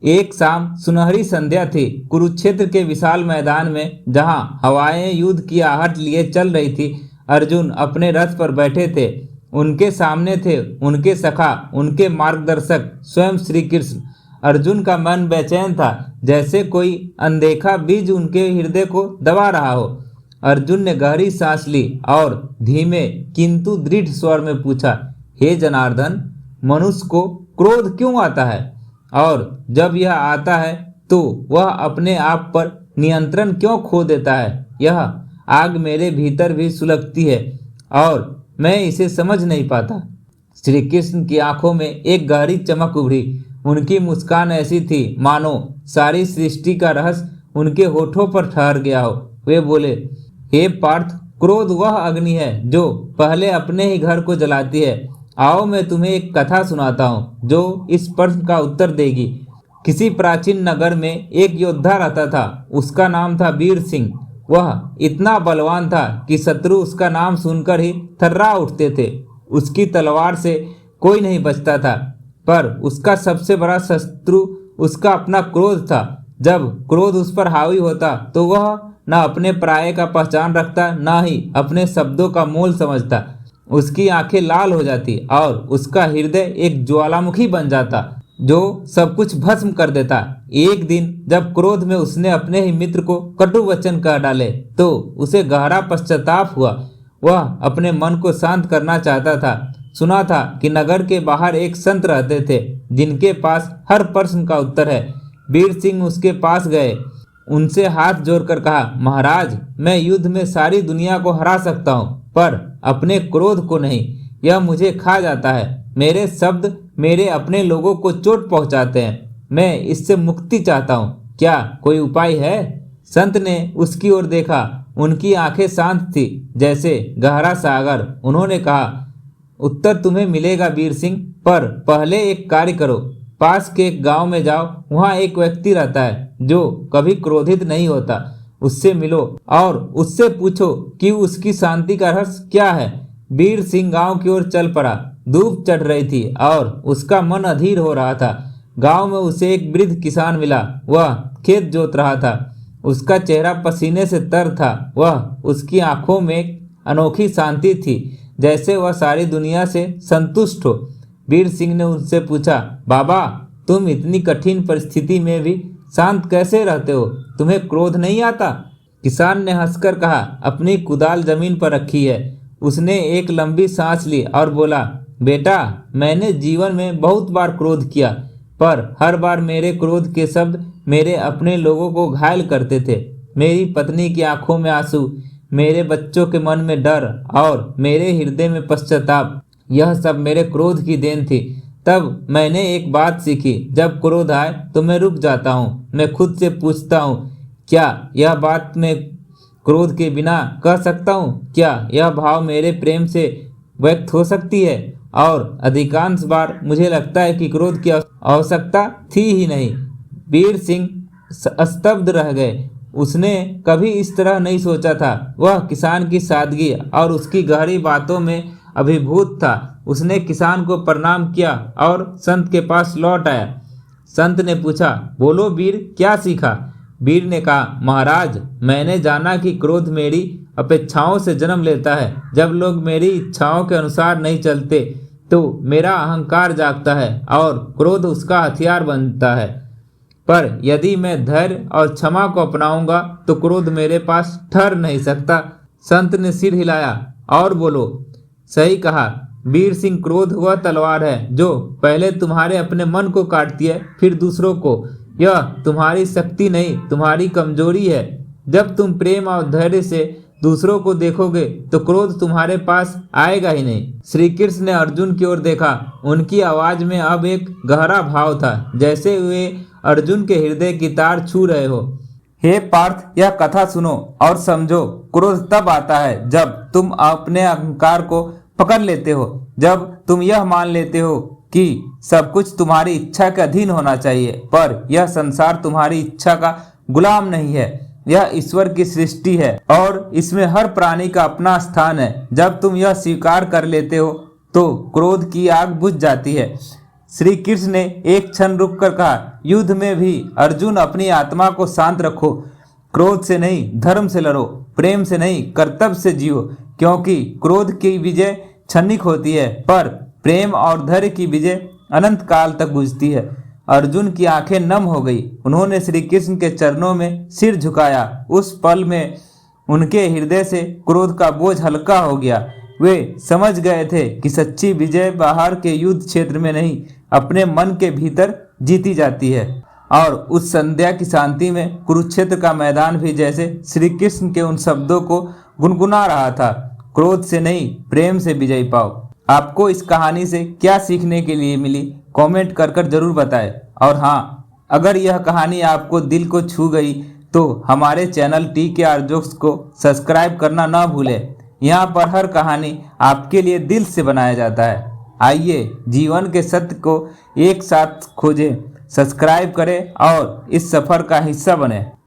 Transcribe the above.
एक शाम सुनहरी संध्या थी। कुरुक्षेत्र के विशाल मैदान में जहां हवाएं युद्ध की आहट लिए चल रही थी, अर्जुन अपने रथ पर बैठे थे। उनके सामने थे उनके सखा, उनके मार्गदर्शक स्वयं श्री कृष्ण। अर्जुन का मन बेचैन था, जैसे कोई अनदेखा बीज उनके हृदय को दबा रहा हो। अर्जुन ने गहरी सांस ली और धीमे किंतु दृढ़ स्वर में पूछा, हे जनार्दन, मनुष्य को क्रोध क्यों आता है? और जब यह आता है तो वह अपने आप पर नियंत्रण क्यों खो देता है? यह आग मेरे भीतर भी सुलगती है और मैं इसे समझ नहीं पाता। श्री कृष्ण की आंखों में एक गहरी चमक उभरी। उनकी मुस्कान ऐसी थी मानो सारी सृष्टि का रहस्य उनके होठों पर ठहर गया हो। वे बोले, हे पार्थ, क्रोध वह अग्नि है जो पहले अपने ही घर को जलाती है। आओ मैं तुम्हें एक कथा सुनाता हूँ जो इस प्रश्न का उत्तर देगी। किसी प्राचीन नगर में एक योद्धा रहता था। उसका नाम था वीर सिंह। वह इतना बलवान था कि शत्रु उसका नाम सुनकर ही थर्रा उठते थे। उसकी तलवार से कोई नहीं बचता था, पर उसका सबसे बड़ा शत्रु उसका अपना क्रोध था। जब क्रोध उस पर हावी होता तो वह न अपने पराये का पहचान रखता, न ही अपने शब्दों का मोल समझता। उसकी आंखें लाल हो जाती और उसका हृदय एक ज्वालामुखी बन जाता जो सब कुछ भस्म कर देता। एक दिन जब क्रोध में उसने अपने ही मित्र को कटु वचन कह डाले तो उसे गहरा पश्चाताप हुआ। वह अपने मन को शांत करना चाहता था। सुना था कि नगर के बाहर एक संत रहते थे जिनके पास हर प्रश्न का उत्तर है। वीर सिंह उसके पास गए, उनसे हाथ जोड़कर कहा, महाराज, मैं युद्ध में सारी दुनिया को हरा सकता हूँ, पर अपने क्रोध को नहीं। यह मुझे खा जाता है। मेरे शब्द मेरे अपने लोगों को चोट पहुंचाते हैं। मैं इससे मुक्ति चाहता हूँ। क्या कोई उपाय है? संत ने उसकी ओर देखा। उनकी आंखें शांत थी जैसे गहरा सागर। उन्होंने कहा, उत्तर तुम्हें मिलेगा वीर सिंह, पर पहले एक कार्य करो। पास के एक गांव में जाओ। वहां एक व्यक्ति रहता है जो कभी क्रोधित नहीं होता। उससे मिलो और उससे पूछो कि उसकी शांति का रहस्य क्या है। वीर सिंह गांव की ओर चल पड़ा। धूप चढ़ रही थी और उसका मन अधीर हो रहा था। गांव में उसे एक वृद्ध किसान मिला। वह खेत जोत रहा था। उसका चेहरा पसीने से तर था। उसकी आंखों में अनोखी शांति थी, जैसे वह सारी दुनिया से संतुष्ट हो। वीर सिंह ने उनसे पूछा, बाबा, तुम इतनी कठिन परिस्थिति में भी शांत कैसे रहते हो? तुम्हें क्रोध नहीं आता? किसान ने हंसकर कहा, अपनी कुदाल जमीन पर रखी है। उसने एक लंबी सांस ली और बोला, बेटा, मैंने जीवन में बहुत बार क्रोध किया, पर हर बार मेरे क्रोध के शब्द मेरे अपने लोगों को घायल करते थे। मेरी पत्नी की आंखों में आंसू, मेरे बच्चों के मन में डर और मेरे हृदय में पश्चाताप, यह सब मेरे क्रोध की देन थी। तब मैंने एक बात सीखी, जब क्रोध आए तो मैं रुक जाता हूँ। मैं खुद से पूछता हूँ, क्या यह बात मैं क्रोध के बिना कह सकता हूँ? क्या यह भाव मेरे प्रेम से व्यक्त हो सकती है? और अधिकांश बार मुझे लगता है कि क्रोध की आवश्यकता थी ही नहीं। वीर सिंह स्तब्ध रह गए। उसने कभी इस तरह नहीं सोचा था। वह किसान की सादगी और उसकी गहरी बातों में अभिभूत था। उसने किसान को प्रणाम किया और संत के पास लौट आया। संत ने पूछा, बोलो वीर, क्या सीखा? वीर ने कहा, महाराज, मैंने जाना कि क्रोध मेरी अपेक्षाओं से जन्म लेता है। जब लोग मेरी इच्छाओं के अनुसार नहीं चलते तो मेरा अहंकार जागता है और क्रोध उसका हथियार बनता है। पर यदि मैं धैर्य और क्षमा को अपनाऊंगा तो क्रोध मेरे पास ठहर नहीं सकता। संत ने सिर हिलाया और बोलो, सही कहा वीर सिंह, क्रोध वह तलवार है जो पहले तुम्हारे अपने मन को काटती है, फिर दूसरों को। यह तुम्हारी शक्ति नहीं, तुम्हारी कमजोरी है। जब तुम प्रेम और धैर्य से दूसरों को देखोगे तो क्रोध तुम्हारे पास आएगा ही नहीं। श्री कृष्ण ने अर्जुन की ओर देखा। उनकी आवाज में अब एक गहरा भाव था, जैसे वे अर्जुन के हृदय की तार छू रहे हो। हे पार्थ, यह कथा सुनो और समझो। क्रोध तब आता है जब तुम अपने अहंकार को पकड़ लेते हो, जब तुम यह मान लेते हो कि सब कुछ तुम्हारी इच्छा के अधीन होना चाहिए। पर यह संसार तुम्हारी इच्छा का गुलाम नहीं है। यह ईश्वर की सृष्टि है और इसमें हर प्राणी का अपना स्थान है। जब तुम यह स्वीकार कर लेते हो तो क्रोध की आग बुझ जाती है। श्री कृष्ण ने एक क्षण रुककर कहा, युद्ध में भी अर्जुन अपनी आत्मा को शांत रखो। क्रोध से नहीं, धर्म से लड़ो। प्रेम से नहीं, कर्तव्य से जियो। क्योंकि क्रोध की विजय क्षणिक होती है, पर प्रेम और धैर्य की विजय अनंत काल तक गुजरती है। अर्जुन की आंखें नम हो गई। उन्होंने श्री कृष्ण के चरणों में सिर झुकाया। उस पल में उनके हृदय से क्रोध का बोझ हल्का हो गया। वे समझ गए थे कि सच्ची विजय बाहर के युद्ध क्षेत्र में नहीं, अपने मन के भीतर जीती जाती है। और उस संध्या की शांति में कुरुक्षेत्र का मैदान भी जैसे श्री कृष्ण के उन शब्दों को गुनगुना रहा था, क्रोध से नहीं, प्रेम से विजय पाओ। आपको इस कहानी से क्या सीखने के लिए मिली, कमेंट कर जरूर बताएं। और हाँ, अगर यह कहानी आपको दिल को छू गई तो हमारे चैनल TKR जोक्स को सब्सक्राइब करना ना भूलें। यहाँ पर हर कहानी आपके लिए दिल से बनाया जाता है। आइए जीवन के सत्य को एक साथ खोजें, सब्सक्राइब करें और इस सफ़र का हिस्सा बने।